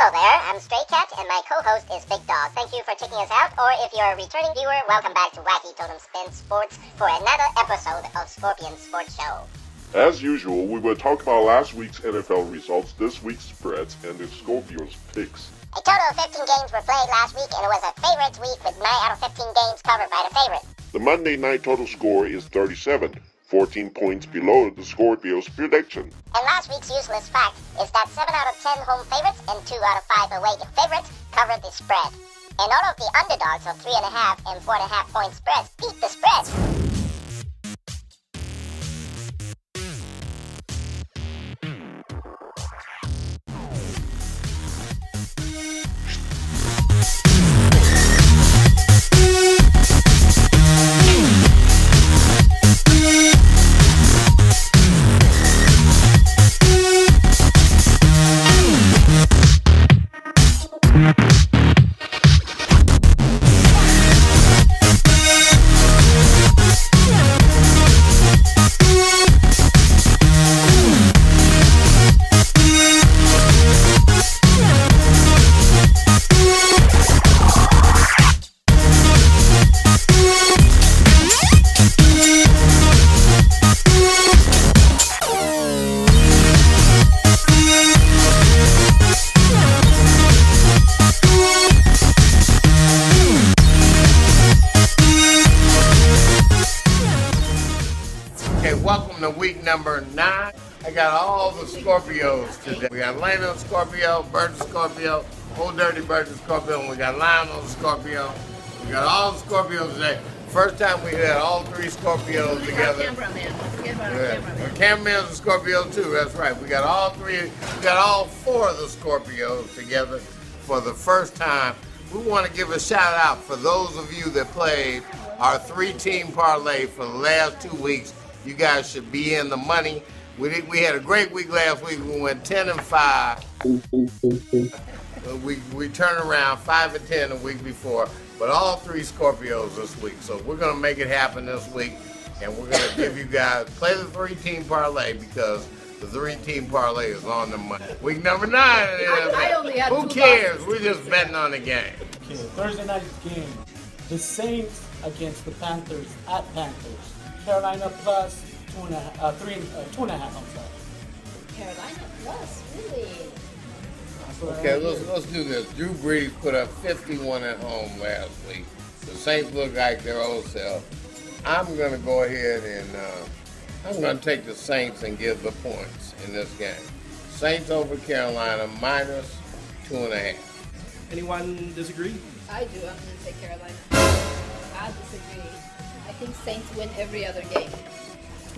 Hello there, I'm Stray Cat, and my co-host is Big Dog. Thank you for checking us out, or if you're a returning viewer, welcome back to Wacky Totem Spin Sports for another episode of Scorpion Sports Show. As usual, we will talk about last week's NFL results, this week's spreads, and the Scorpions' picks. A total of 15 games were played last week, and it was a favorites week with 9 out of 15 games covered by the favorite. The Monday night total score is 37, 14 points below the Scorpions' prediction. And last week's useless fact is that 7 out of 10 home favorites and 2 out of 5 away favorites covered the spread. And all of the underdogs of 3.5 and 4.5 point spreads beat the spread. Week number 9. I got all the Scorpios today. We got Lena Scorpio, Burt Scorpio, Old Dirty Burt Scorpio, and we got Lionel Scorpio. We got all the Scorpios today. First time we had all 3 Scorpios together. Our cameraman's a Scorpio too, that's right. We got all 3, we got all 4 of the Scorpios together for the first time. We want to give a shout out for those of you that played our 3-team parlay for the last 2 weeks. You guys should be in the money. We had a great week last week. We went 10-5. We turned around 5-10 the week before, but all 3 Scorpios this week. So we're gonna make it happen this week, and we're gonna give you guys play the 3-team parlay because the 3-team parlay is on the money. Week number 9. I only had Who cares? We're just betting on the game. Okay, Thursday night game. The Saints against the Panthers at Panthers. Carolina plus 2.5. 2.5. I'm sorry. Carolina plus, really? Okay, let's do this. Drew Brees put up 51 at home last week. The Saints look like their old self. I'm gonna go ahead and I'm gonna take the Saints and give the points in this game. Saints over Carolina minus 2.5. Anyone disagree? I do. I'm gonna say Carolina. I disagree. I think Saints win every other game.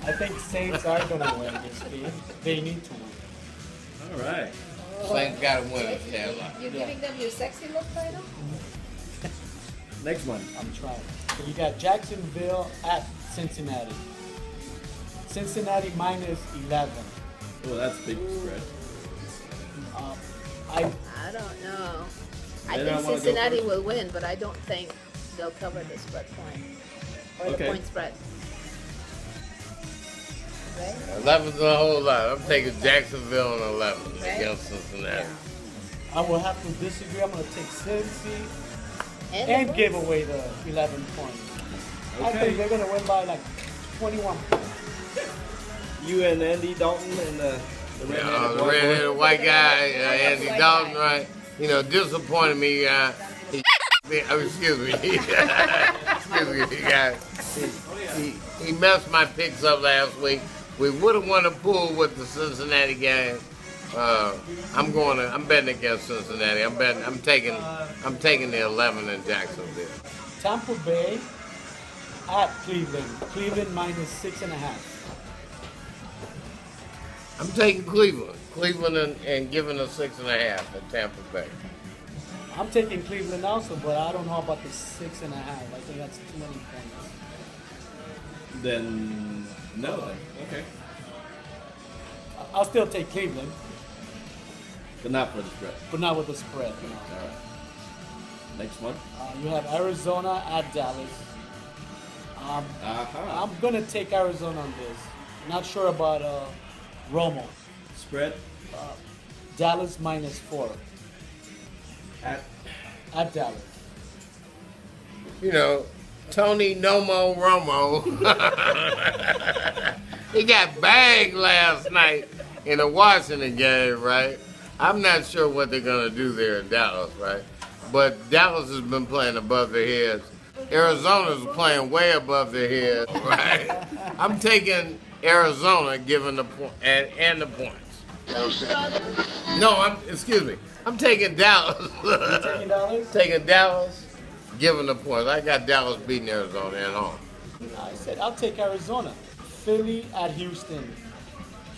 I think Saints are going to win this game. They need to win. All right. Saints got to win it, Carolina. You're giving them your sexy look title? Next one. I'm trying. So you got Jacksonville at Cincinnati. Cincinnati minus 11. Oh, that's a big spread. I don't know. I They think don't wanna go Cincinnati first? will win, but I don't think they'll cover the spread point. Or the point spread. Right? 11's a whole lot. I'm taking Jacksonville and 11 against Cincinnati. I will have to disagree. I'm going to take Cincy And give away the 11 points. I Okay. think they're going to win by like 21 points. You and Andy Dalton and the red-headed The red-headed white guy, Andy Dalton, right? You know, disappointed me. Excuse me. He messed my picks up last week. We would have won a pool with the Cincinnati game. I'm betting against Cincinnati. I'm taking the 11 in Jacksonville. Tampa Bay at Cleveland. Cleveland minus 6.5. I'm taking Cleveland. Cleveland and giving a 6.5 at Tampa Bay. I'm taking Cleveland also, but I don't know about the 6.5. I think that's too many points. Then, no then. Okay. I'll still take Cleveland. But not for the spread. But not with the spread. No. All right. Next one. You have Arizona at Dallas. I'm going to take Arizona on this. Not sure about Romo. Spread? Dallas -4. At Dallas. You know, Tony Nomo Romo. He got banged last night in the Washington game, right? I'm not sure what they're going to do there in Dallas, right? But Dallas has been playing above their heads. Arizona's playing way above their heads, right? I'm taking Arizona given the point and the points. No, excuse me. I'm taking Dallas. You taking Dallas? Taking Dallas, giving the points. I got Dallas beating Arizona at home. I said I'll take Arizona. Philly at Houston.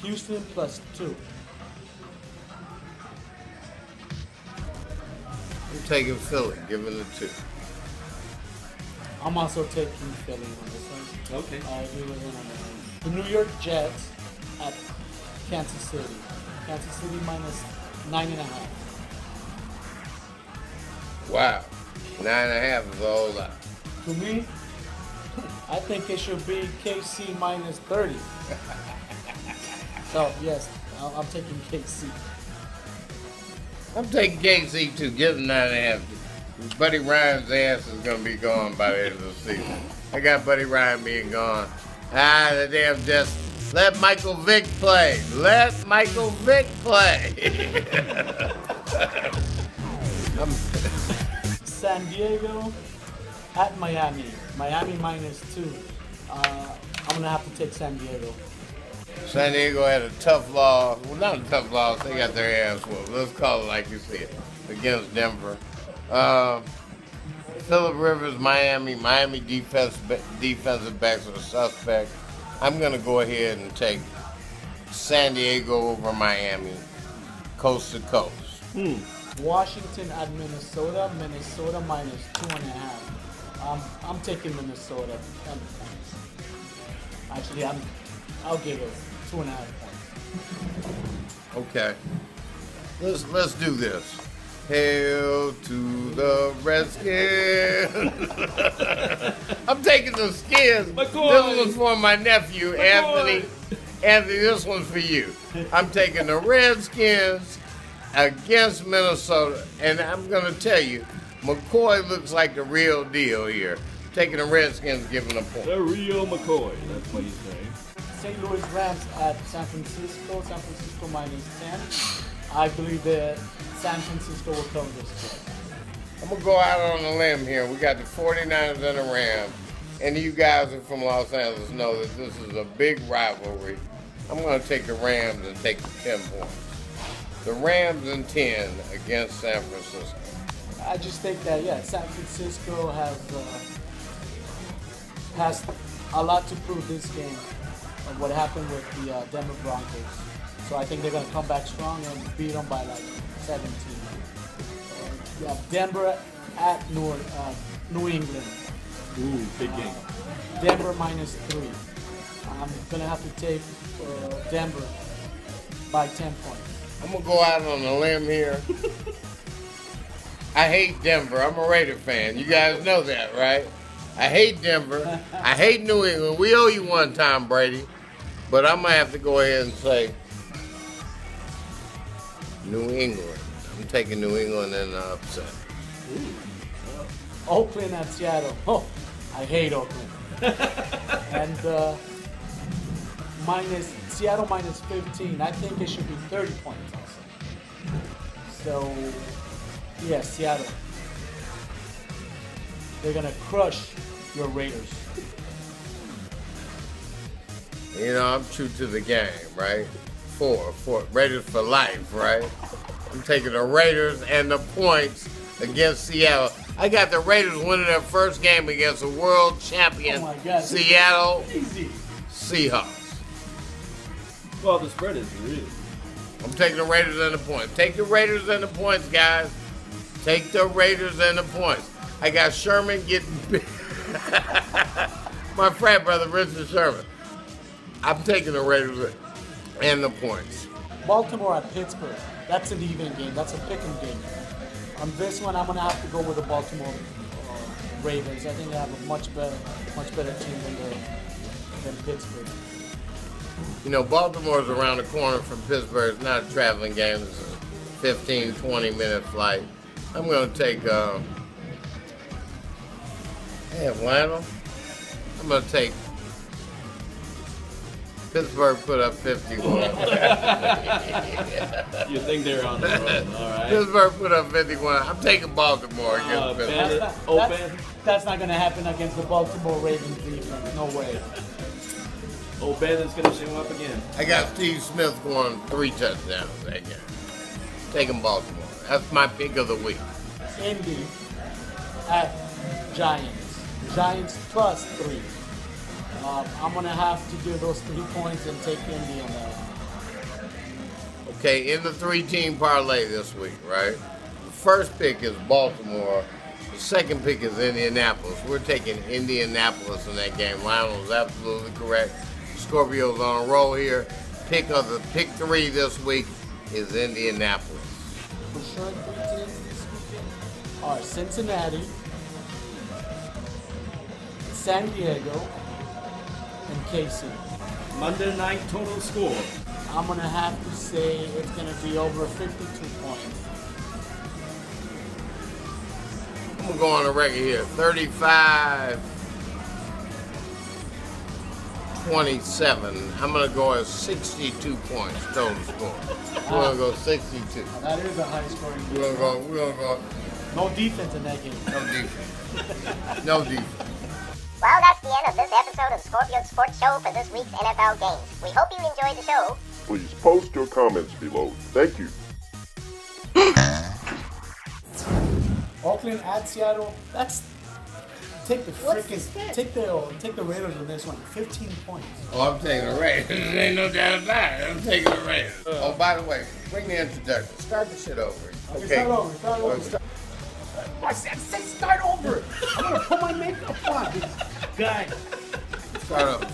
Houston +2. I'm taking Philly, giving the 2. I'm also taking Philly on this one. Okay. I agree with him on that one. The New York Jets at Kansas City. Kansas City -9.5. Wow. 9.5 is a whole lot. To me, I think it should be KC -30. So yes, I'm taking KC. I'm taking KC too, give them 9.5. Buddy Ryan's ass is going to be gone by the end of the season. I got Buddy Ryan being gone. The damn Jets. Let Michael Vick play. Let Michael Vick play. San Diego at Miami. Miami -2. I'm going to have to take San Diego. San Diego had a tough loss. Well, not a tough loss. They got their ass whooped. Let's call it like you see it. Against Denver. Phillip Rivers, Miami. Miami defensive backs are suspect. I'm going to go ahead and take San Diego over Miami. Coast to coast. Washington at Minnesota. Minnesota -2.5. I'm taking Minnesota. Actually, I'll give it 2.5 points. Okay. Let's do this. Hail to the Redskins. I'm taking the Skins. McCoy. This one's for my nephew, Anthony. Anthony, this one's for you. I'm taking the Redskins against Minnesota. And I'm going to tell you, McCoy looks like the real deal here. Taking the Redskins, giving a point. The real McCoy. That's what he's saying. St. Louis Rams at San Francisco. San Francisco -10. I believe that San Francisco will cover this spread. I'm going to go out on a limb here. We got the 49ers and the Rams. And you guys are from Los Angeles know that this is a big rivalry. I'm going to take the Rams and take the 10 points. The Rams and 10 against San Francisco. I just think that, yeah, San Francisco has a lot to prove this game of what happened with the Denver Broncos. So I think they're going to come back strong and beat them by like 17. Yeah, Denver at New England. Ooh, big game. Denver -3. I'm going to have to take Denver by 10 points. I'm going to go out on a limb here. I hate Denver. I'm a Raider fan. You guys know that, right? I hate Denver. I hate New England. We owe you one, Tom Brady. But I'm going to have to go ahead and say New England. I'm taking New England in the upset. Oakland at Seattle. Oh, I hate Oakland. And Seattle -15. I think it should be 30 points also. So, yeah, Seattle. They're going to crush your Raiders. You know, I'm true to the game, right? Four. Raiders for life, right? I'm taking the Raiders and the points against Seattle. I got the Raiders winning their first game against the world champion Seattle Seahawks. Well, the spread is real. I'm taking the Raiders and the points. Take the Raiders and the points, guys. Take the Raiders and the points. I got Sherman getting my frat brother, Richard Sherman. I'm taking the Raiders and the points. Baltimore at Pittsburgh. That's an even game. That's a pick-em game. On this one, I'm going to have to go with the Baltimore Ravens. I think they have a much better team than Pittsburgh. You know, Baltimore's around the corner from Pittsburgh. It's not a traveling game. It's a 15, 20-minute flight. I'm going to take, I have Lionel. I'm going to take Pittsburgh put up 51. You think they're on the road, all right. Pittsburgh put up 51. I'm taking Baltimore against Pittsburgh. That's not going to happen against the Baltimore Ravens defense. No way. O'Bannon's going to show up again. I got Steve Smith going 3 touchdowns that game. Taking Baltimore. That's my pick of the week. Indy at Giants. Giants plus 3. I'm going to have to give those 3 points and take Indy on that. Okay, in the 3-team parlay this week, right? The first pick is Baltimore. The second pick is Indianapolis. We're taking Indianapolis in that game. Lionel is absolutely correct. Scorpio's on a roll here. Pick 3 this week is Indianapolis. For sure, 3 teams this weekend are Cincinnati, San Diego, and KC. Monday night total score. I'm going to have to say it's going to be over 52 points. I'm going to go on the record here. 35-27. I'm going to go at 62 points total score. We're going to go 62. That is a high scoring game. We're going to go. No defense in that game. No defense. No defense. Well, that's the end of this episode of Scorpio's Sports Show for this week's NFL games. We hope you enjoyed the show. Please post your comments below. Thank you. Oakland at Seattle. That's take the Raiders on this one. 15 points. Oh, I'm taking the Raiders. There ain't no doubt about it. I'm taking the Raiders. Oh, by the way, bring the introduction. Start the shit over. Okay. Start over. I said start over. I'm gonna put my makeup on. Guy. Start up.